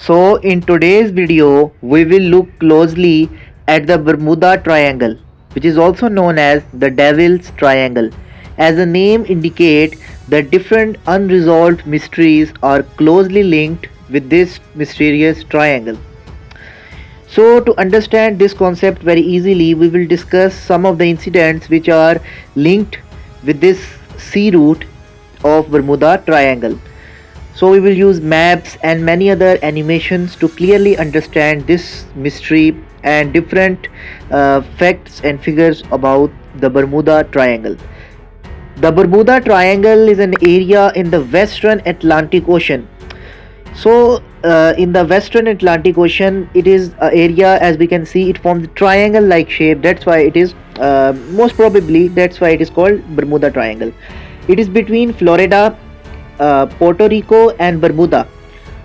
So, in today's video, we will look closely at the Bermuda Triangle, which is also known as the Devil's Triangle. As the name indicates, the different unresolved mysteries are closely linked with this mysterious triangle. So, to understand this concept very easily, we will discuss some of the incidents which are linked with this sea route of Bermuda Triangle. So we will use maps and many other animations to clearly understand this mystery and different facts and figures about the Bermuda Triangle. The Bermuda Triangle is an area in the western Atlantic Ocean. So, in the western Atlantic Ocean, it is an area, as we can see, it forms a triangle-like shape. That's why it is most probably that's why it is called Bermuda Triangle. It is between Florida, Puerto Rico, and Bermuda.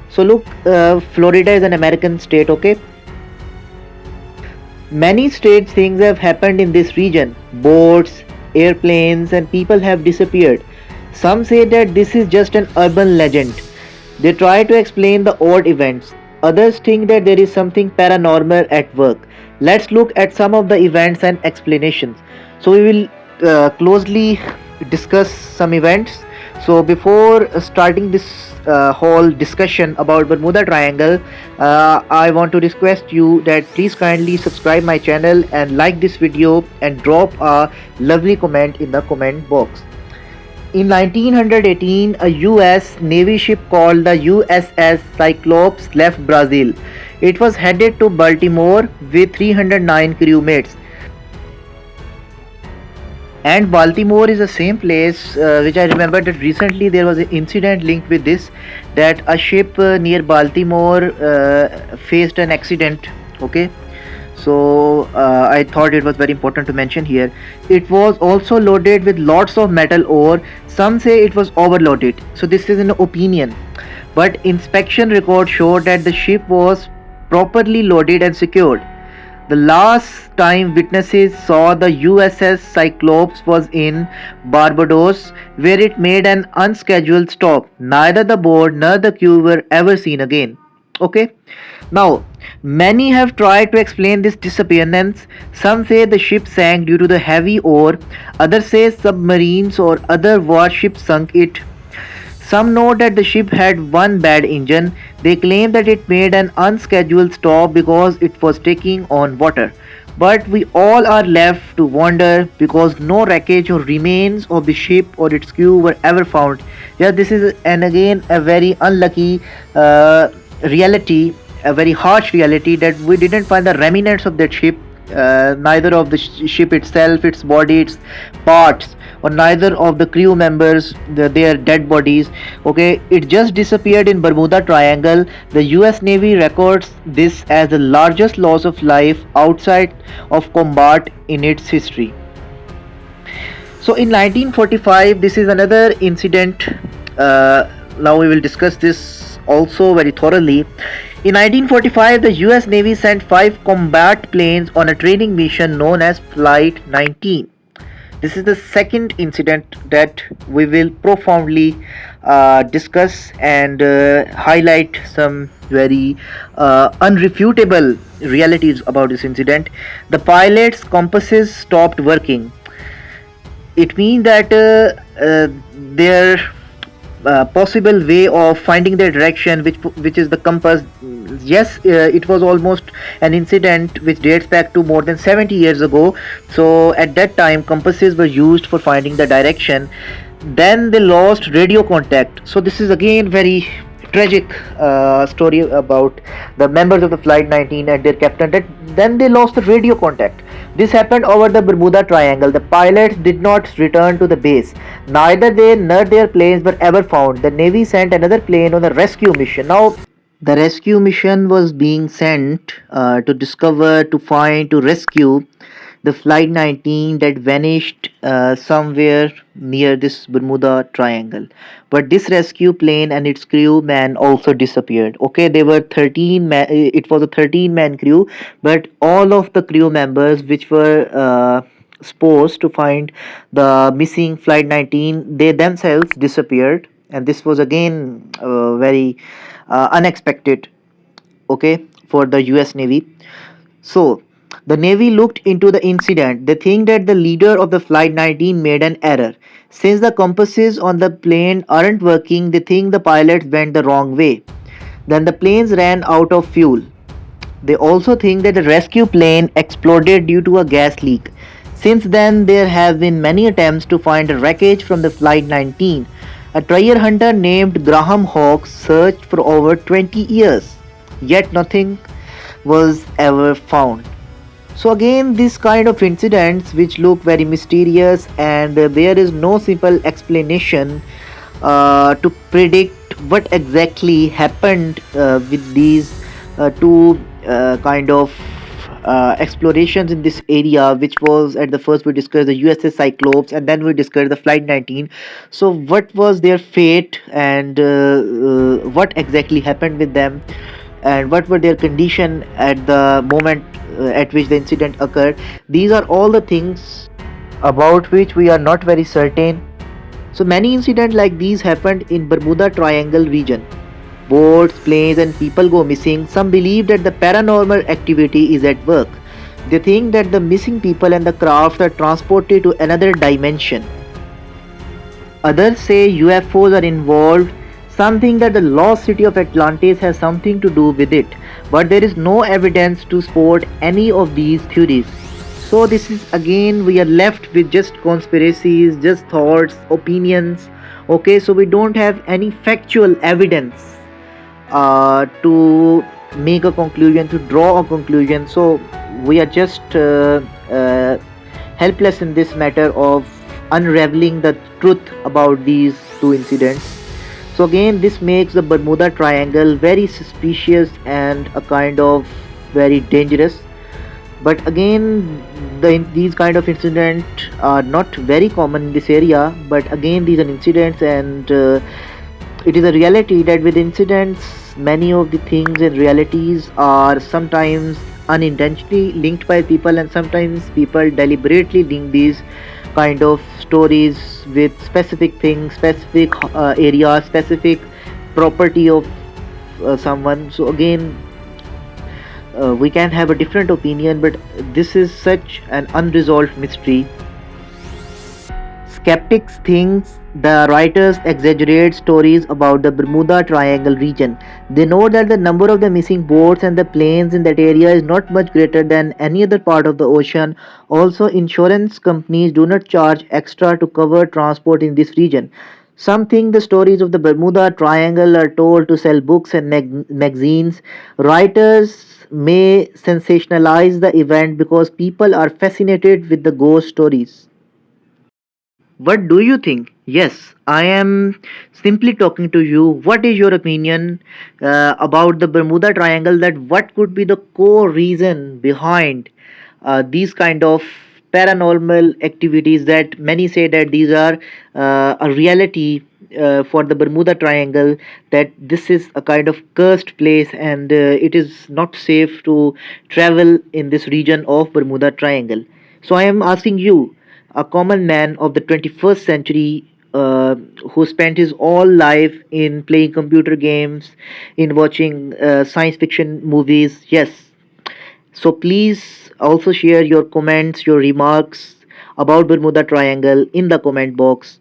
So look, Florida is an American state. Okay, many strange things have happened in this region. Boats, airplanes, and people have disappeared. Some say that this is just an urban legend. They try to explain the odd events. Others think that there is something paranormal at work. Let's look at some of the events and explanations. So, we will closely discuss some events. So, before starting this whole discussion about Bermuda Triangle, I want to request you that please kindly subscribe my channel and like this video and drop a lovely comment in the comment box. In 1918, a US Navy ship called the USS Cyclops left Brazil. It was headed to Baltimore with 309 crewmates. And Baltimore is the same place which I remember that recently there was an incident linked with this, that a ship near Baltimore faced an accident. Okay, so I thought it was very important to mention here. It was also loaded with lots of metal ore. Some say it was overloaded, so this is an opinion, but inspection records show that the ship was properly loaded and secured. The last time witnesses saw the USS Cyclops was in Barbados, where it made an unscheduled stop. Neither the board nor the crew were ever seen again. Okay, now many have tried to explain this disappearance. Some say the ship sank due to the heavy ore, others say submarines or other warships sunk it. Some note that the ship had one bad engine. They claim that it made an unscheduled stop because it was taking on water. But we all are left to wonder because no wreckage or remains of the ship or its crew were ever found. Yeah, this is and again a very unlucky reality, a very harsh reality, that we didn't find the remnants of that ship, neither of the ship itself, its body, its parts, or neither of the crew members, their dead bodies. Okay, it just disappeared in Bermuda Triangle. The US Navy records this as the largest loss of life outside of combat in its history. So in 1945, this is another incident. Now we will discuss this also very thoroughly. In 1945, the US Navy sent 5 combat planes on a training mission known as Flight 19. This is the second incident that we will profoundly discuss and highlight some very unrefutable realities about this incident. The pilot's compasses stopped working. It means that their possible way of finding their direction, which is the compass. Yes, it was almost an incident which dates back to more than 70 years ago. So at that time, compasses were used for finding the direction. Then they lost radio contact. So this is again very tragic story about the members of the Flight 19 and their captain. That then they lost the radio contact. This happened over the Bermuda Triangle. The pilots did not return to the base. Neither they nor their planes were ever found. The Navy sent another plane on a rescue mission. Now, the rescue mission was being sent to discover, to find, to rescue the Flight 19 that vanished somewhere near this Bermuda Triangle. But this rescue plane and its crew man also disappeared. Okay, they were 13 man, it was a 13-man crew, but all of the crew members which were supposed to find the missing Flight 19, they themselves disappeared. And this was again very unexpected. okay, for the US Navy. So, the Navy looked into the incident. They think that the leader of the Flight 19 made an error. Since the compasses on the plane aren't working, they think the pilots went the wrong way. Then the planes ran out of fuel. They also think that the rescue plane exploded due to a gas leak. Since then, there have been many attempts to find the wreckage from the Flight 19. A treasure hunter named Graham Hawkes searched for over 20 years, yet nothing was ever found. So again, this kind of incidents which look very mysterious, and there is no simple explanation to predict what exactly happened with these two kind of explorations in this area, which was at the first we discussed the USS Cyclops, and then we discussed the Flight 19. So what was their fate, and what exactly happened with them, and what were their condition at the moment at which the incident occurred? These are all the things about which we are not very certain. So many incidents like these happened in Bermuda Triangle region. Boats, planes, and people go missing. Some believe that the paranormal activity is at work. They think that the missing people and the crafts are transported to another dimension. Others say UFOs are involved. Some think that the lost city of Atlantis has something to do with it, but there is no evidence to support any of these theories. So, this is again, we are left with just conspiracies, just thoughts, opinions. Okay, so we don't have any factual evidence to make a conclusion, to draw a conclusion. So, we are just helpless in this matter of unraveling the truth about these two incidents. So again, this makes the Bermuda Triangle very suspicious and a kind of very dangerous. But again, these kind of incidents are not very common in this area. But again, these are incidents, and it is a reality that with incidents, many of the things and realities are sometimes unintentionally linked by people, and sometimes people deliberately link these kind of stories with specific things, specific areas, specific property of someone. So again, we can have a different opinion, but this is such an unresolved mystery. Skeptics think the writers exaggerate stories about the Bermuda Triangle region. They note that the number of the missing boats and the planes in that area is not much greater than any other part of the ocean. Also, insurance companies do not charge extra to cover transport in this region. Some think the stories of the Bermuda Triangle are told to sell books and magazines. Writers may sensationalize the event because people are fascinated with the ghost stories. What do you think? Yes, I am simply talking to you. What is your opinion about the Bermuda Triangle? That what could be the core reason behind these kind of paranormal activities that many say that these are a reality for the Bermuda Triangle, that this is a kind of cursed place, and it is not safe to travel in this region of Bermuda Triangle. So I am asking you, a common man of the 21st century, who spent his all life in playing computer games, in watching science fiction movies. Yes. So please also share your comments, your remarks about Bermuda Triangle in the comment box.